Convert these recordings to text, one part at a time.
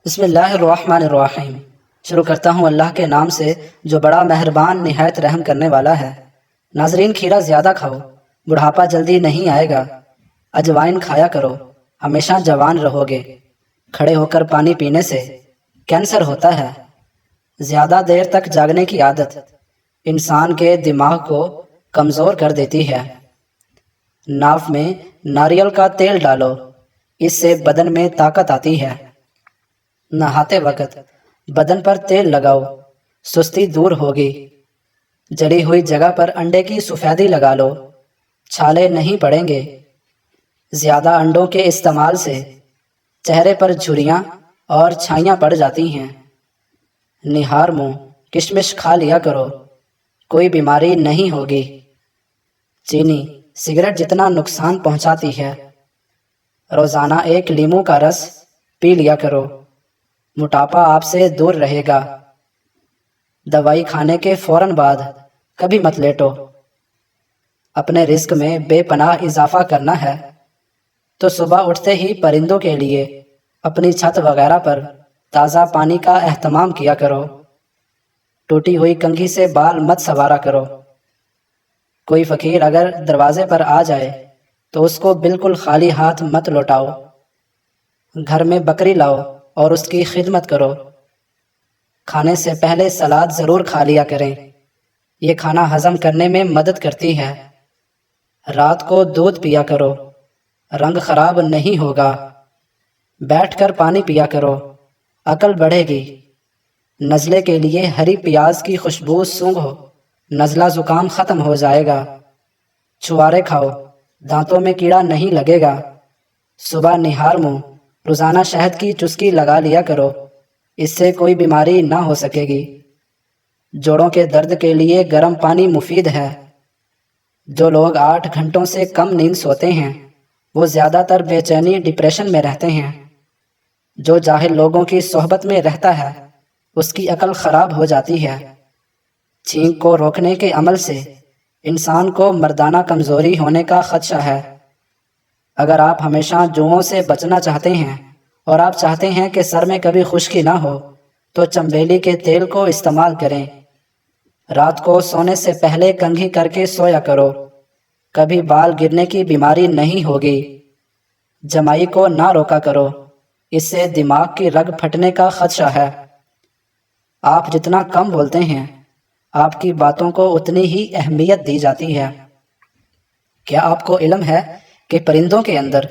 بسم اللہ الرحمن الرحیم۔ شروع کرتا ہوں اللہ کے نام سے جو بڑا مہربان نہایت رحم کرنے والا ہے۔ ناظرین، کھیرا زیادہ کھاؤ، بڑھاپا جلدی نہیں آئے گا۔ اجوائن کھایا کرو، ہمیشہ جوان رہو گے۔ کھڑے ہو کر پانی پینے سے کینسر ہوتا ہے۔ زیادہ دیر تک جاگنے کی عادت انسان کے دماغ کو کمزور کر دیتی ہے۔ ناف میں ناریل کا تیل ڈالو، اس سے بدن میں طاقت آتی ہے۔ نہاتے وقت بدن پر تیل لگاؤ، سستی دور ہوگی۔ جلی ہوئی جگہ پر انڈے کی سفیدی لگا لو، چھالے نہیں پڑیں گے۔ زیادہ انڈوں کے استعمال سے چہرے پر جھریاں اور چھائیاں پڑ جاتی ہیں۔ نہار منہ کشمش کھا لیا کرو، کوئی بیماری نہیں ہوگی۔ چینی سگریٹ جتنا نقصان پہنچاتی ہے۔ روزانہ ایک لیموں کا رس پی لیا کرو، موٹاپا آپ سے دور رہے گا۔ دوائی کھانے کے فوراً بعد کبھی مت لیٹو۔ اپنے رزق میں بے پناہ اضافہ کرنا ہے تو صبح اٹھتے ہی پرندوں کے لیے اپنی چھت وغیرہ پر تازہ پانی کا اہتمام کیا کرو۔ ٹوٹی ہوئی کنگھی سے بال مت سنوارا کرو۔ کوئی فقیر اگر دروازے پر آ جائے تو اس کو بالکل خالی ہاتھ مت لوٹاؤ۔ گھر میں بکری لاؤ اور اس کی خدمت کرو۔ کھانے سے پہلے سلاد ضرور کھا لیا کریں، یہ کھانا ہضم کرنے میں مدد کرتی ہے۔ رات کو دودھ پیا کرو، رنگ خراب نہیں ہوگا۔ بیٹھ کر پانی پیا کرو، عقل بڑھے گی۔ نزلے کے لیے ہری پیاز کی خوشبو سونگھو، نزلہ زکام ختم ہو جائے گا۔ چھوارے کھاؤ، دانتوں میں کیڑا نہیں لگے گا۔ صبح نہار منہ روزانہ شہد کی چسکی لگا لیا کرو، اس سے کوئی بیماری نہ ہو سکے گی۔ جوڑوں کے درد کے لیے گرم پانی مفید ہے۔ جو لوگ 8 گھنٹوں سے کم نیند سوتے ہیں وہ زیادہ تر بے چینی ڈپریشن میں رہتے ہیں۔ جو جاہل لوگوں کی صحبت میں رہتا ہے اس کی عقل خراب ہو جاتی ہے۔ چھینک کو روکنے کے عمل سے انسان کو مردانہ کمزوری ہونے کا خدشہ ہے۔ اگر آپ ہمیشہ جوؤں سے بچنا چاہتے ہیں اور آپ چاہتے ہیں کہ سر میں کبھی خشکی نہ ہو تو چنبیلی کے تیل کو استعمال کریں۔ رات کو سونے سے پہلے کنگھی کر کے سویا کرو، کبھی بال گرنے کی بیماری نہیں ہوگی۔ جمائی کو نہ روکا کرو، اس سے دماغ کی رگ پھٹنے کا خدشہ ہے۔ آپ جتنا کم بولتے ہیں آپ کی باتوں کو اتنی ہی اہمیت دی جاتی ہے۔ کیا آپ کو علم ہے کہ پرندوں کے اندر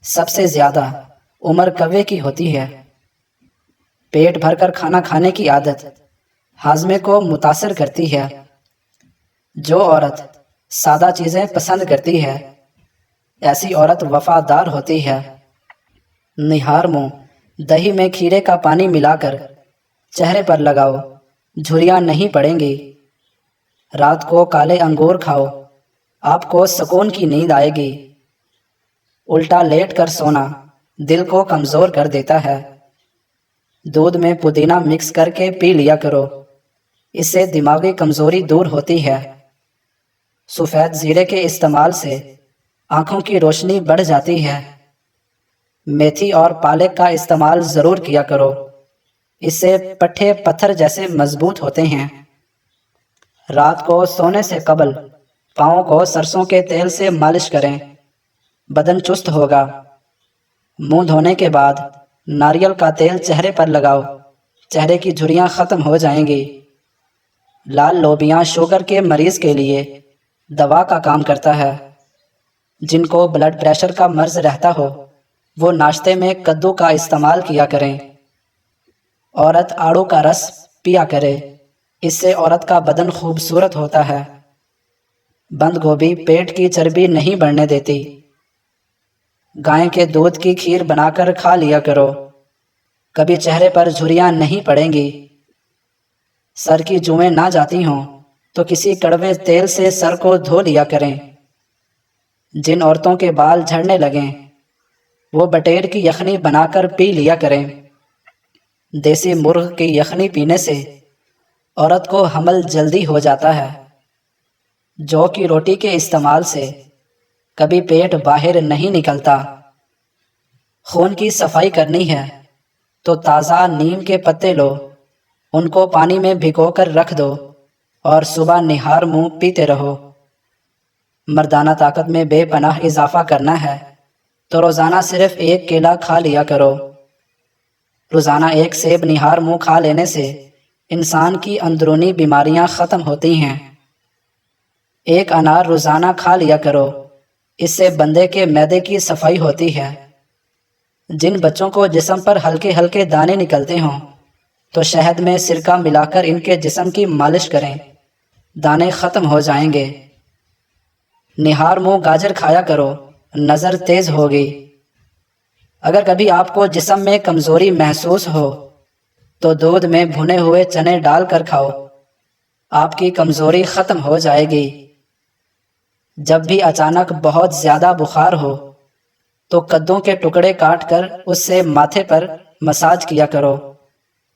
سب سے زیادہ عمر کوے کی ہوتی ہے؟ پیٹ بھر کر کھانا کھانے کی عادت ہاضمے کو متاثر کرتی ہے۔ جو عورت سادہ چیزیں پسند کرتی ہے ایسی عورت وفادار ہوتی ہے۔ نہار منہ دہی میں کھیرے کا پانی ملا کر چہرے پر لگاؤ، جھریاں نہیں پڑیں گی۔ رات کو کالے انگور کھاؤ، آپ کو سکون کی نیند آئے گی۔ الٹا لیٹ کر سونا دل کو کمزور کر دیتا ہے۔ دودھ میں پودینہ مکس کر کے پی لیا کرو، اس سے دماغی کمزوری دور ہوتی ہے۔ سفید زیرے کے استعمال سے آنکھوں کی روشنی بڑھ جاتی ہے۔ میتھی اور پالک کا استعمال ضرور کیا کرو، اس سے پٹھے پتھر جیسے مضبوط ہوتے ہیں۔ رات کو سونے سے قبل پاؤں کو سرسوں کے تیل سے مالش کریں، بدن چست ہوگا۔ منہ دھونے کے بعد ناریل کا تیل چہرے پر لگاؤ، چہرے کی جھریاں ختم ہو جائیں گی۔ لال لوبیاں شوگر کے مریض کے لیے دوا کا کام کرتا ہے۔ جن کو بلڈ پریشر کا مرض رہتا ہو وہ ناشتے میں کدو کا استعمال کیا کریں۔ عورت آڑو کا رس پیا کرے، اس سے عورت کا بدن خوبصورت ہوتا ہے۔ بند گوبھی پیٹ کی چربی نہیں بڑھنے دیتی۔ گائے کے دودھ کی کھیر بنا کر کھا لیا کرو، کبھی چہرے پر جھریاں نہیں پڑیں گی۔ سر کی جوئیں نہ جاتی ہوں تو کسی کڑوے تیل سے سر کو دھو لیا کریں۔ جن عورتوں کے بال جھڑنے لگیں وہ بٹیر کی یخنی بنا کر پی لیا کریں۔ دیسی مرغ کی یخنی پینے سے عورت کو حمل جلدی ہو جاتا ہے۔ جو کی روٹی کے استعمال سے کبھی پیٹ باہر نہیں نکلتا۔ خون کی صفائی کرنی ہے تو تازہ نیم کے پتے لو، ان کو پانی میں بھگو کر رکھ دو اور صبح نہار منہ پیتے رہو۔ مردانہ طاقت میں بے پناہ اضافہ کرنا ہے تو روزانہ صرف ایک کیلا کھا لیا کرو۔ روزانہ ایک سیب نہار منہ کھا لینے سے انسان کی اندرونی بیماریاں ختم ہوتی ہیں۔ ایک انار روزانہ کھا لیا کرو، اس سے بندے کے معدے کی صفائی ہوتی ہے۔ جن بچوں کو جسم پر ہلکے ہلکے دانے نکلتے ہوں تو شہد میں سرکہ ملا کر ان کے جسم کی مالش کریں، دانے ختم ہو جائیں گے۔ نہار منہ گاجر کھایا کرو، نظر تیز ہوگی۔ اگر کبھی آپ کو جسم میں کمزوری محسوس ہو تو دودھ میں بھنے ہوئے چنے ڈال کر کھاؤ، آپ کی کمزوری ختم ہو جائے گی۔ جب بھی اچانک بہت زیادہ بخار ہو تو کدوں کے ٹکڑے کاٹ کر اس سے ماتھے پر مساج کیا کرو،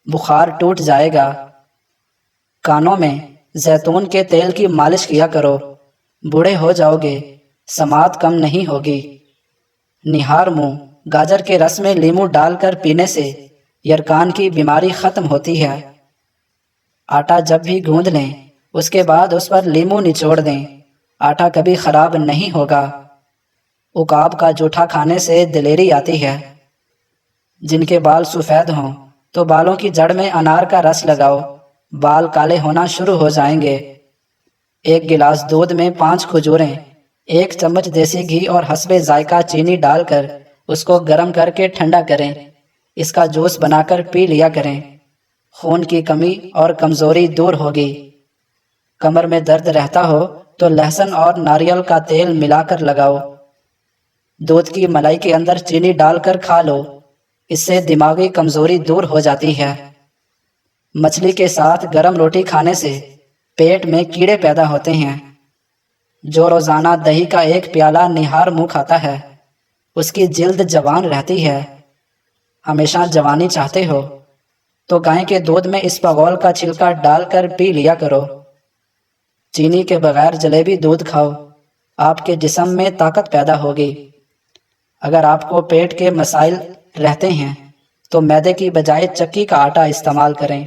بخار ٹوٹ جائے گا۔ کانوں میں زیتون کے تیل کی مالش کیا کرو، بوڑھے ہو جاؤ گے، سماعت کم نہیں ہوگی۔ نہار منہ گاجر کے رس میں لیمو ڈال کر پینے سے یرکان کی بیماری ختم ہوتی ہے۔ آٹا جب بھی گوندھ لیں اس کے بعد اس پر لیمو نچوڑ دیں، آٹا کبھی خراب نہیں ہوگا۔ عقاب کا جوٹھا کھانے سے دلیری آتی ہے۔ جن کے بال سفید ہوں تو بالوں کی جڑ میں انار کا رس لگاؤ، بال کالے ہونا شروع ہو جائیں گے۔ ایک گلاس دودھ میں 5 کھجوریں، 1 چمچ دیسی گھی اور حسب ذائقہ چینی ڈال کر اس کو گرم کر کے ٹھنڈا کریں، اس کا جوس بنا کر پی لیا کریں۔ خون کی کمی اور کمزوری دور ہوگی۔ کمر میں درد رہتا ہو تو لہسن اور ناریل کا تیل ملا کر لگاؤ۔ دودھ کی ملائی کے اندر چینی ڈال کر کھا لو، اس سے دماغی کمزوری دور ہو جاتی ہے۔ مچھلی کے ساتھ گرم روٹی کھانے سے پیٹ میں کیڑے پیدا ہوتے ہیں۔ جو روزانہ دہی کا 1 پیالہ نہار منہ کھاتا ہے اس کی جلد جوان رہتی ہے۔ ہمیشہ جوانی چاہتے ہو تو گائے کے دودھ میں اسپاغول کا چھلکا ڈال کر پی لیا کرو۔ چینی کے بغیر جلیبی دودھ کھاؤ، آپ کے جسم میں طاقت پیدا ہوگی۔ اگر آپ کو پیٹ کے مسائل رہتے ہیں تو میدے کی بجائے چکی کا آٹا استعمال کریں۔